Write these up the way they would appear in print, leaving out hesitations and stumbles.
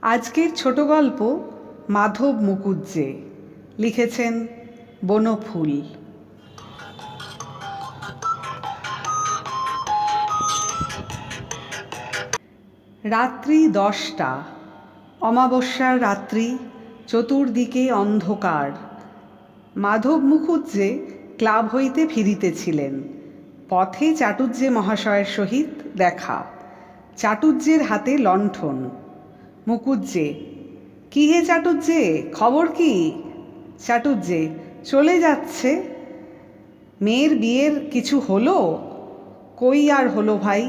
আজকের ছোট গল্প মাধব মুকুজ্জে, লিখেছেন বনফুল। রাত্রি 10টা, অমাবস্যার রাত্রি, চতুর্দিকে অন্ধকার। মাধব মুকুজ্জে ক্লাব হইতে ফিরিতেছিলেন। পথে চাটুজ্জে মহাশয়ের সহিত দেখা। চাটুজ্জের হাতে লণ্ঠন। মুকুজ্জে: কি হে চাটুজ্জে, খবর কি? চাটুজ্জে: চলে যাচ্ছে। মেয়ের বিয়ের কিছু হলো? কই আর হলো ভাই,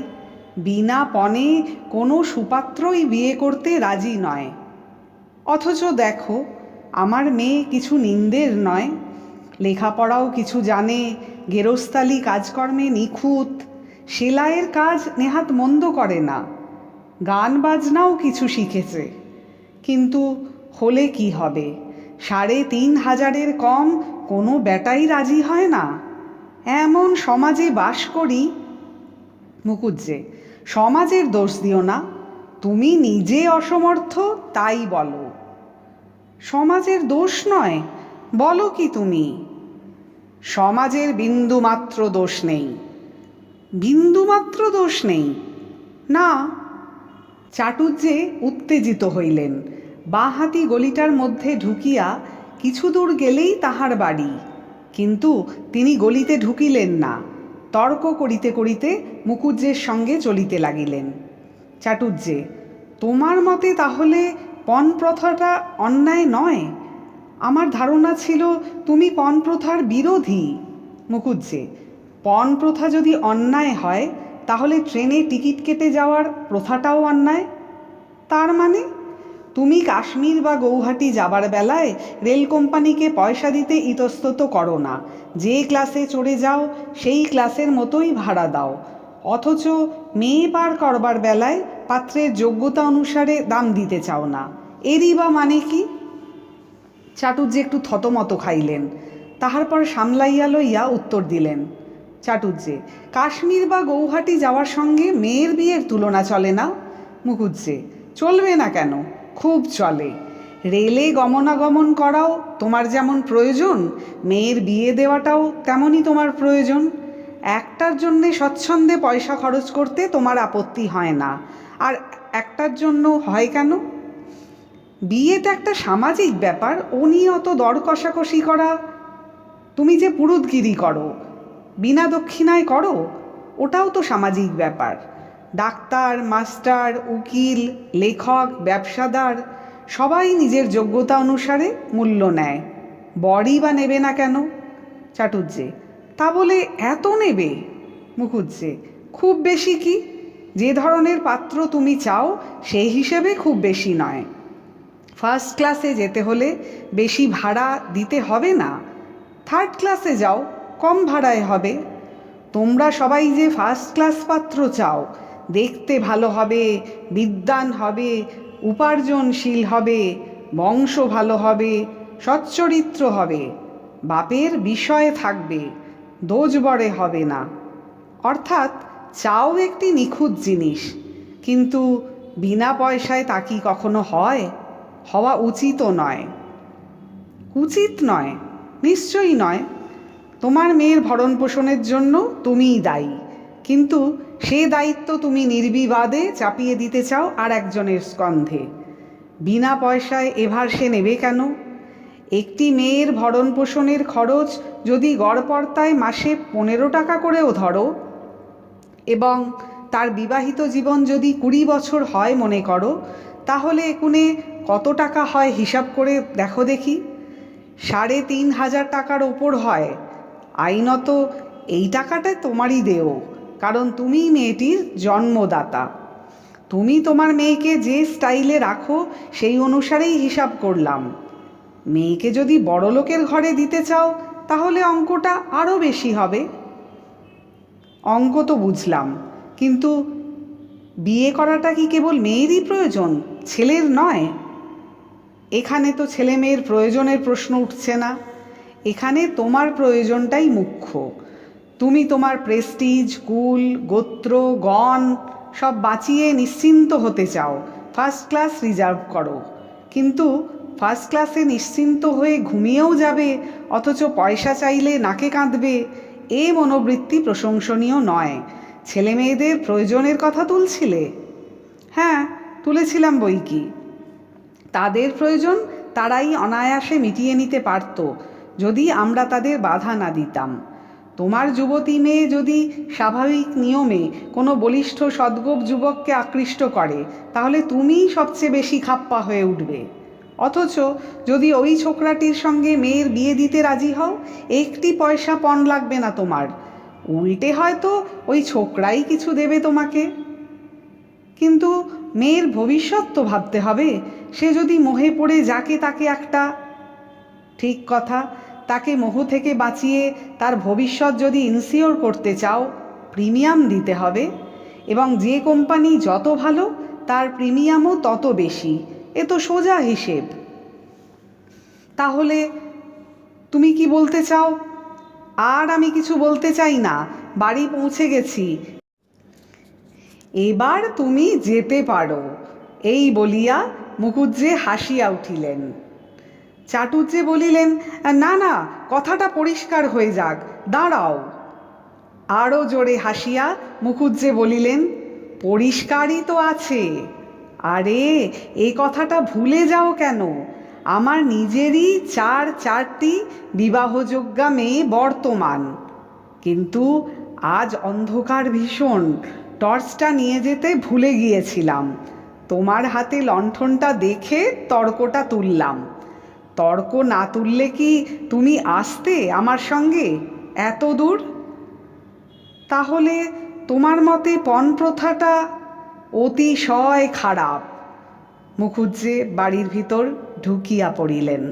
বিনা পণে কোনো সুপাত্রই বিয়ে করতে রাজি নয়। অথচ দেখো, আমার মেয়ে কিছু নিন্দের নয়, লেখাপড়াও কিছু জানে, গেরস্তালি কাজকর্মে নিখুঁত, সেলাইয়ের কাজ নেহাত মন্দ করে না, গান বাজনাও কিছু শিখেছে। কিন্তু হলে কি হবে, ৩,৫০০-এর কম কোনো বেটাই রাজি হয় না। এমন সমাজে বাস করি। মুকুজ্জে: সমাজের দোষ দিও না, তুমি নিজে অসমর্থ তাই বলো। সমাজের দোষ নয়, বলো কি তুমি? সমাজের বিন্দুমাত্র দোষ নেই। বিন্দুমাত্র দোষ নেই? না। চাটুজ্জে উত্তেজিত হইলেন। বাঁহাতি গলিটার মধ্যে ঢুকিয়া কিছু দূর গেলেই তাহার বাড়ি, কিন্তু তিনি গলিতে ঢুকিলেন না। তর্ক করিতে করিতে মুকুজ্জের সঙ্গে চলিতে লাগিলেন। চাটুজ্জে: তোমার মতে তাহলে পণ প্রথাটা অন্যায় নয়? আমার ধারণা ছিল তুমি পণ প্রথার বিরোধী। মুকুজ্জে: পণ প্রথা যদি অন্যায় হয়, তাহলে ট্রেনে টিকিট কেটে যাওয়ার প্রথাটাও অন্যায়। তার মানে তুমি কাশ্মীর বা গৌহাটি যাবার বেলায় রেল কোম্পানিকে পয়সা দিতে ইতস্তত করো না, যে ক্লাসে চড়ে যাও সেই ক্লাসের মতোই ভাড়া দাও, অথচ মেয়ে পার করবার বেলায় পাত্রের যোগ্যতা অনুসারে দাম দিতে চাও না। এরই বা মানে কি? চাটুজ্জে একটু থতমত খাইলেন, তাহার পর সামলাইয়া লইয়া উত্তর দিলেন। চাটুজ্জে: কাশ্মীর বা গৌহাটি যাওয়ার সঙ্গে মেয়ের বিয়ের তুলনা চলে না। মুকুজ্জে: চলবে না কেন, খুব চলে। রেলে গমনাগমন করাও তোমার যেমন প্রয়োজন, মেয়ের বিয়ে দেওয়াটাও তেমনই তোমার প্রয়োজন। একটার জন্যে স্বচ্ছন্দে পয়সা খরচ করতে তোমার আপত্তি হয় না, আর একটার জন্য হয় কেন? বিয়েটা একটা সামাজিক ব্যাপার, ও নিয়ে অত দর কষাকষি করা। তুমি যে পুরুতগিরি করো, বিনা দক্ষিণায় করো, ওটাও তো সামাজিক ব্যাপার। ডাক্তার, মাস্টার, উকিল, লেখক, ব্যবসাদার সবাই নিজের যোগ্যতা অনুসারে মূল্য নেয়। বরই বা নেবে না কেন? চাটুজ্জে: তা বলে এত নেবে? মুকুজ্জে: খুব বেশি কি? যে ধরনের পাত্র তুমি চাও সেই হিসেবে খুব বেশি নয়। ফার্স্ট ক্লাসে যেতে হলে বেশি ভাড়া দিতে হবে না, থার্ড ক্লাসে যাও, কম ভাড়ায় হবে। তোমরা সবাই যে ফার্স্ট ক্লাস পাত্র চাও, দেখতে ভালো হবে, বিদ্বান হবে, উপার্জনশীল হবে, বংশ ভালো হবে, সচ্চরিত্র হবে, বাপের বিষয়ে থাকবে, দোজবরে হবে না। অর্থাৎ চাও একটি নিখুঁত জিনিস, কিন্তু বিনা পয়সায় তা কি কখনো হয়? হওয়া উচিতও নয়। উচিত নয়? নিশ্চয়ই নয়। তোমার মেয়ের ভরণ পোষণের জন্য তুমিই দায়ী, কিন্তু সে দায়িত্ব তুমি নির্বিবাদে চাপিয়ে দিতে চাও আর একজনের স্কন্ধে। বিনা পয়সায় এভার সে নেবে কেন? একটি মেয়ের ভরণ পোষণের খরচ যদি গড়পড়তায় মাসে 15 টাকা করেও ধরো, এবং তার বিবাহিত জীবন যদি 20 বছর হয় মনে করো, তাহলে একুনে কত টাকা হয় হিসাব করে দেখো দেখি। ৩,৫০০ টাকার ওপর হয়। আইনত এই টাকাটা তোমারই দেও, কারণ তুমিই মেয়েটির জন্মদাতা। তুমি তোমার মেয়েকে যে স্টাইলে রাখো সেই অনুসারেই হিসাব করলাম। মেয়েকে যদি বড়লোকের ঘরে দিতে চাও, তাহলে অঙ্কটা আরও বেশি হবে। অঙ্ক তো বুঝলাম, কিন্তু বিয়ে করাটা কি কেবল মেয়েরই প্রয়োজন, ছেলের নয়? এখানে তো ছেলে মেয়ের প্রয়োজনের প্রশ্ন উঠছে না। এখানে তোমার প্রয়োজনটাই মুখ্য। তুমি তোমার প্রেস্টিজ, কুল, গোত্র, গণ সব বাঁচিয়ে নিশ্চিন্ত হতে চাও, ফার্স্ট ক্লাস রিজার্ভ করো, কিন্তু ফার্স্ট ক্লাসে নিশ্চিন্ত হয়ে ঘুমিয়েও যাবে, অথচ পয়সা চাইলে নাকে কাঁদবে, এ মনোবৃত্তি প্রশংসনীয় নয়। ছেলে মেয়েদের প্রয়োজনের কথা তুলছিলে? হ্যাঁ, তুলেছিলাম বই কি। তাদের প্রয়োজন তারাই অনায়াসে মিটিয়ে নিতে পারত, যদি আমরা তাদের বাধা না দিতাম। তোমার যুবতী মেয়ে যদি স্বাভাবিক নিয়মে কোনো বলিষ্ঠ সদ্গোপ যুবককে আকৃষ্ট করে, তাহলে তুমিই সবচেয়ে বেশি খাপ্পা হয়ে উঠবে। অথচ যদি ওই ছোকরাটির সঙ্গে মেয়ের বিয়ে দিতে রাজি হও, একটি পয়সা পণ লাগবে না তোমার, উল্টে হয়তো ওই ছোকরাই কিছু দেবে তোমাকে। কিন্তু মেয়ের ভবিষ্যৎ তো ভাবতে হবে। সে যদি মোহে পড়ে যাকে তাকে একটা... ঠিক কথা, তাকে মোহ থেকে বাঁচিয়ে তার ভবিষ্যৎ যদি ইনসিওর করতে চাও, প্রিমিয়াম দিতে হবে, এবং যে কোম্পানি যত ভালো তার প্রিমিয়ামও তত বেশি। এ তো সোজা হিসেব। তাহলে তুমি কি বলতে চাও? আর আমি কিছু বলতে চাই না, বাড়ি পৌঁছে গেছি, এবার তুমি যেতে পারো। এই বলিয়া মুখুজ্জে হাসিয়া উঠিলেন। চাটুজ্জে বলিলেন, না না, কথাটা পরিষ্কার হয়ে যাক, দাঁড়াও। আরও জোরে হাসিয়া মুখুজ্জে বলিলেন, পরিষ্কারই তো আছে। আরে, এই কথাটা ভুলে যাও কেন? আমার নিজেরই চারটি বিবাহযোগ্যা মেয়ে বর্তমান। কিন্তু আজ অন্ধকার ভীষণ, টর্চটা নিয়ে যেতে ভুলে গিয়েছিলাম। তোমার হাতে লণ্ঠনটা দেখে তর্কটা তুললাম। তর্ক না তুললে কি তুমি আসতে আমার সঙ্গে এত দূর? তাহলে তোমার মতে পণ প্রথাটা অতিশয় খারাপ। মুখুজ্জে বাড়ির ভিতর ঢুকিয়া পড়িলেন।